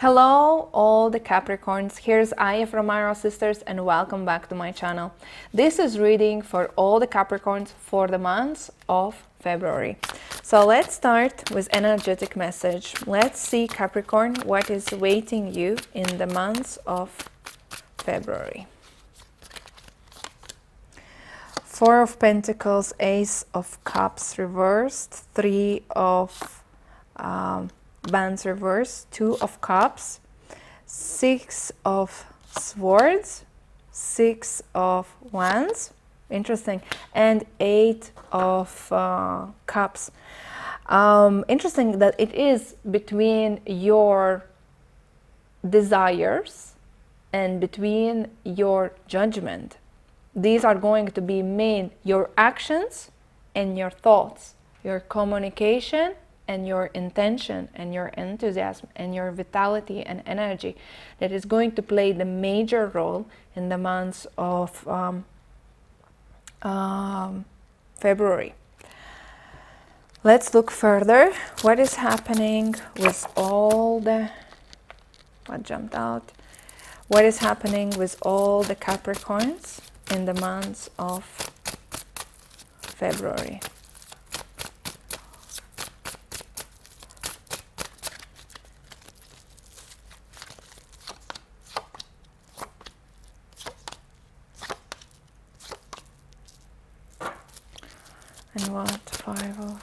Hello all the Capricorns, here's Aya from Myra Sisters and welcome back to my channel. This is reading for all the Capricorns for the month of February. So let's start with energetic message. Let's see, Capricorn, what is waiting you in the month of February. Four of Pentacles, Ace of Cups reversed, Three of Wands reversed, Two of Cups, Six of Swords, Six of Wands, interesting, and Eight of Cups. Interesting that it is between your desires and between your judgment. These are going to be your actions and your thoughts, your communication and your intention and your enthusiasm and your vitality and energy that is going to play the major role in the months of February. Let's look further. What is happening with all the... What jumped out? What is happening with all the Capricorns in the months of February? And what? Five of...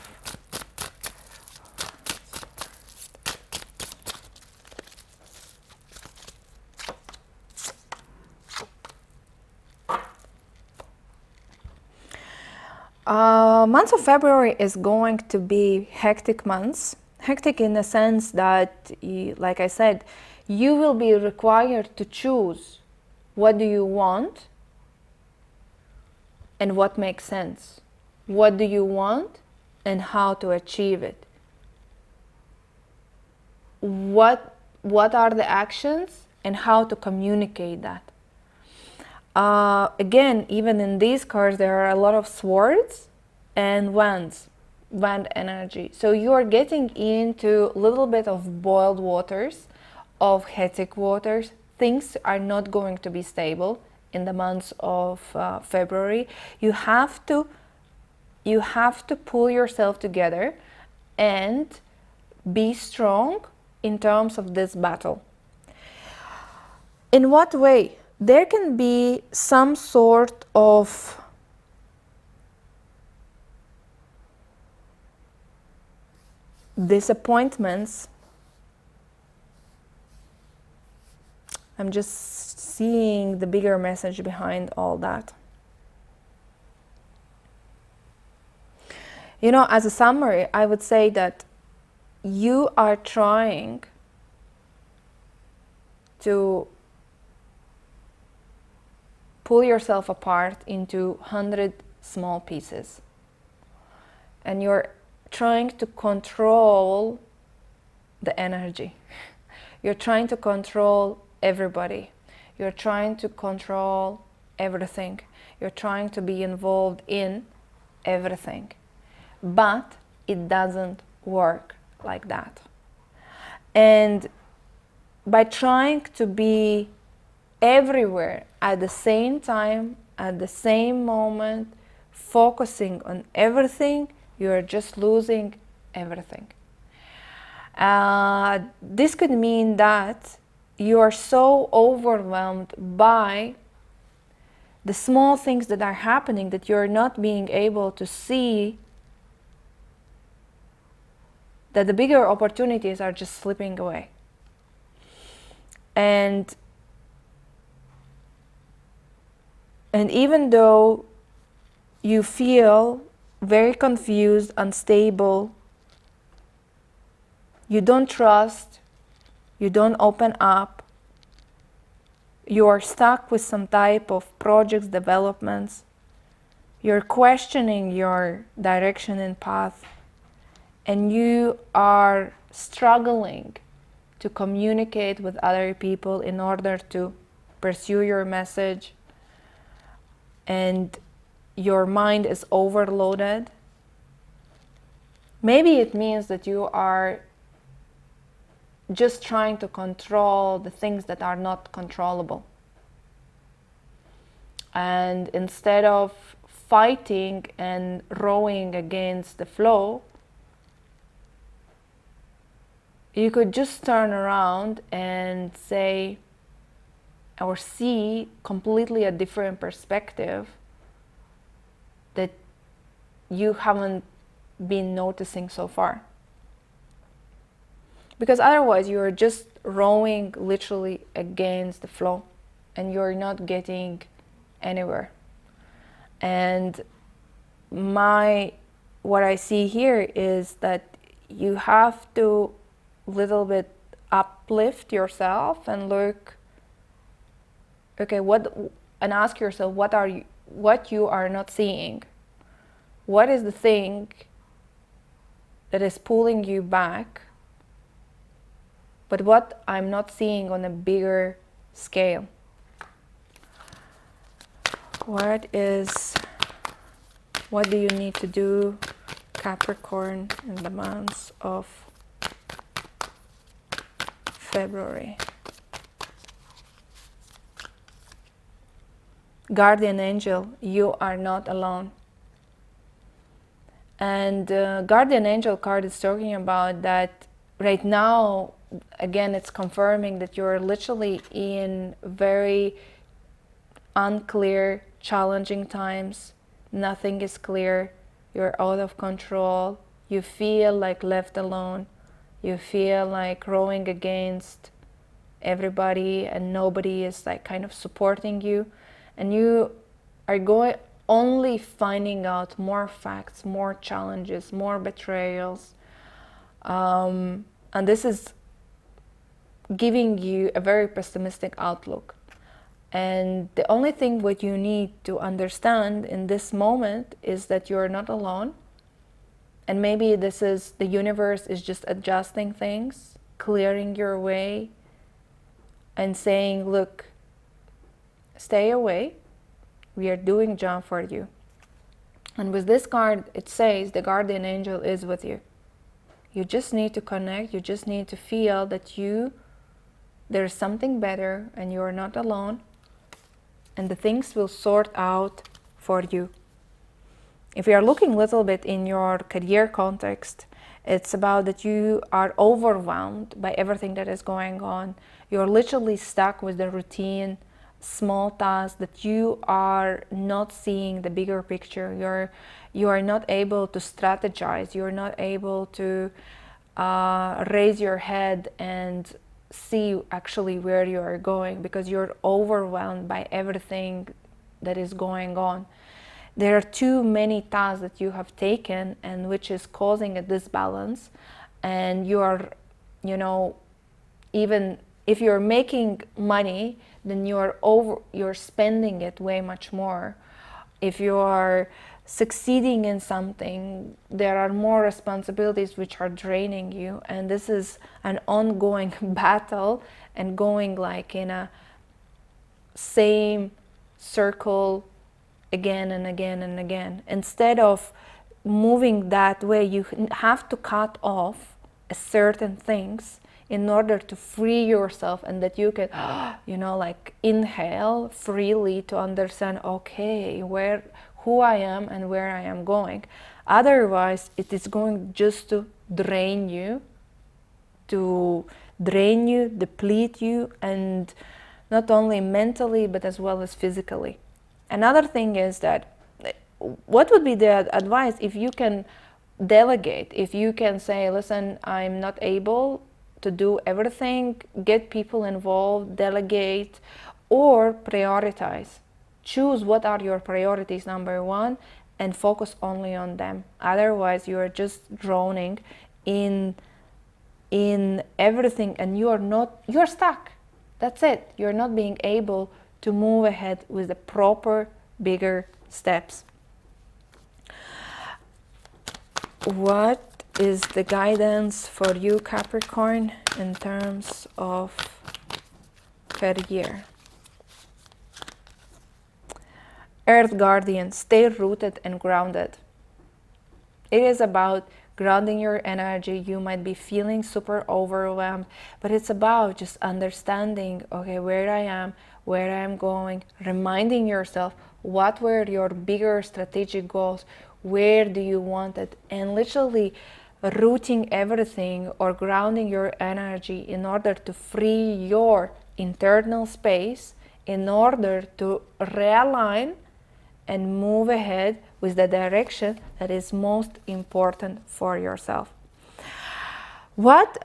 month of February is going to be hectic months. Hectic in the sense that, like I said, you will be required to choose what do you want and what makes sense. What do you want and how to achieve it. What are the actions and how to communicate that. Again, even in these cards, there are a lot of swords and wands, wand energy. So you are getting into a little bit of boiled waters, of hectic waters. Things are not going to be stable in the months of February. You have to pull yourself together and be strong in terms of this battle. In what way? There can be some sort of disappointments. I'm just seeing the bigger message behind all that. You know, as a summary, I would say that you are trying to pull yourself apart into 100 small pieces. And you're trying to control the energy. You're trying to control everybody. You're trying to control everything. You're trying to be involved in everything. But it doesn't work like that. And by trying to be everywhere at the same time, at the same moment, focusing on everything, you're just losing everything. This could mean that you are so overwhelmed by the small things that are happening that you're not being able to see that the bigger opportunities are just slipping away. And even though you feel very confused, unstable, you don't trust, you don't open up, you are stuck with some type of projects, developments, you're questioning your direction and path, and you are struggling to communicate with other people in order to pursue your message, and your mind is overloaded. Maybe it means that you are just trying to control the things that are not controllable. And instead of fighting and rowing against the flow, you could just turn around and say, or see completely a different perspective that you haven't been noticing so far. Because otherwise you're just rowing literally against the flow and you're not getting anywhere. And what I see here is that you have to little bit uplift yourself and look, okay, and ask yourself, what you are not seeing? What is the thing that is pulling you back, but what I'm not seeing on a bigger scale? What do you need to do, Capricorn, in the months of February? Guardian angel, you are not alone. And Guardian angel card is talking about that right now, again, it's confirming that you're literally in very unclear, challenging times. Nothing is clear. You're out of control. You feel like left alone. You feel like rowing against everybody and nobody is like kind of supporting you. And you are only finding out more facts, more challenges, more betrayals. And this is giving you a very pessimistic outlook. And the only thing what you need to understand in this moment is that you're not alone. And maybe the universe is just adjusting things, clearing your way, and saying, look, stay away. We are doing job for you. And with this card, it says the guardian angel is with you. You just need to connect. You just need to feel that there's something better and you're not alone. And the things will sort out for you. If you are looking a little bit in your career context, it's about that you are overwhelmed by everything that is going on. You're literally stuck with the routine, small tasks, that you are not seeing the bigger picture. You are not able to strategize. You're not able to raise your head and see actually where you are going, because you're overwhelmed by everything that is going on. There are too many tasks that you have taken, and which is causing a disbalance. And you are, even if you're making money, then you're spending it way much more. If you are succeeding in something, there are more responsibilities which are draining you, and this is an ongoing battle and going like in a same circle again and again and again. Instead of moving that way, you have to cut off certain things in order to free yourself, and that you can like inhale freely to understand, okay, who I am and where I am going. Otherwise, it is going just to drain you, deplete you, and not only mentally, but as well as physically. Another thing is that, what would be the advice if you can delegate, if you can say, listen, I'm not able to do everything, get people involved, delegate, or prioritize. Choose what are your priorities, number one, and focus only on them. Otherwise, you are just drowning in everything, and you're stuck. That's it. You're not being able to move ahead with the proper, bigger steps. What is the guidance for you, Capricorn, in terms of career? Earth Guardian, stay rooted and grounded. It is about grounding your energy. You might be feeling super overwhelmed, but it's about just understanding, okay, where I am, where I am going, reminding yourself what were your bigger strategic goals, where do you want it, and literally rooting everything or grounding your energy in order to free your internal space in order to realign and move ahead with the direction that is most important for yourself. What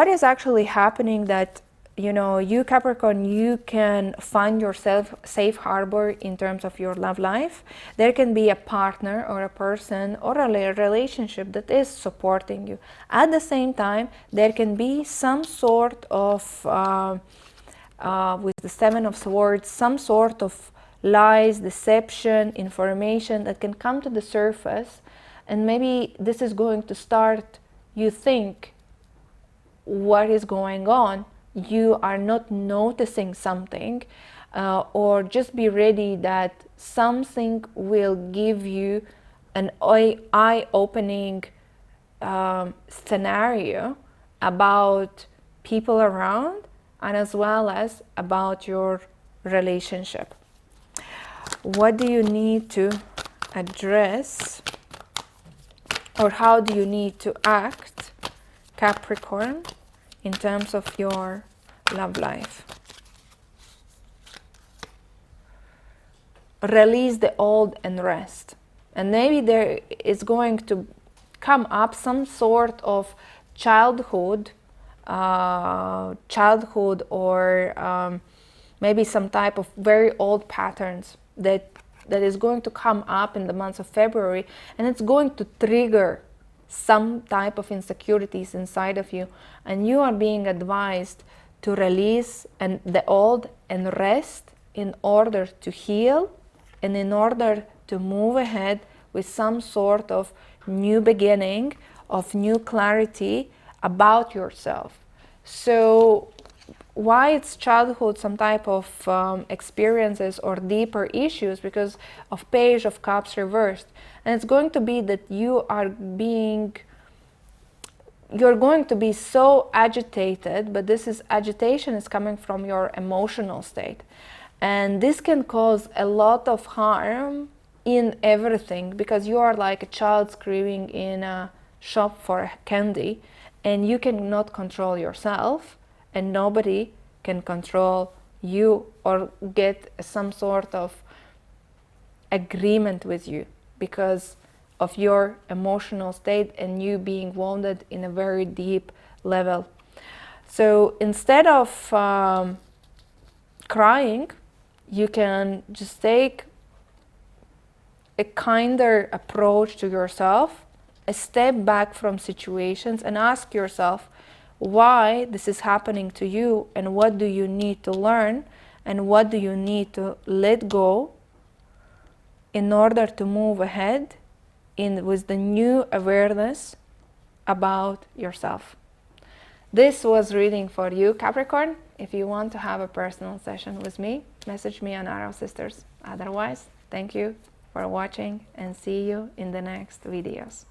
is actually happening that, you know, you Capricorn, you can find yourself safe harbor in terms of your love life. There can be a partner or a person or a relationship that is supporting you. At the same time, there can be some sort of, with the Seven of Swords, some sort of lies, deception, information that can come to the surface, and maybe this is going to start, you think, what is going on, you are not noticing something, or just be ready that something will give you an eye-opening scenario about people around, and as well as about your relationship. What do you need to address, or how do you need to act, Capricorn, in terms of your love life? Release the old and rest. And maybe there is going to come up some sort of childhood or maybe some type of very old patterns that is going to come up in the month of February, and it's going to trigger some type of insecurities inside of you, and you are being advised to release the old and rest in order to heal and in order to move ahead with some sort of new beginning, of new clarity about yourself. So why it's childhood, some type of experiences or deeper issues, because of Page of Cups reversed. And it's going to be that you're going to be so agitated, but agitation is coming from your emotional state. And this can cause a lot of harm in everything, because you are like a child screaming in a shop for candy, and you cannot control yourself, and nobody can control you or get some sort of agreement with you because of your emotional state and you being wounded in a very deep level. So instead of crying, you can just take a kinder approach to yourself, a step back from situations, and ask yourself why this is happening to you, and what do you need to learn, and what do you need to let go in order to move ahead with the new awareness about yourself. This was reading for you, Capricorn. If you want to have a personal session with me, message me on Arrow Sisters. Otherwise, thank you for watching, and see you in the next videos.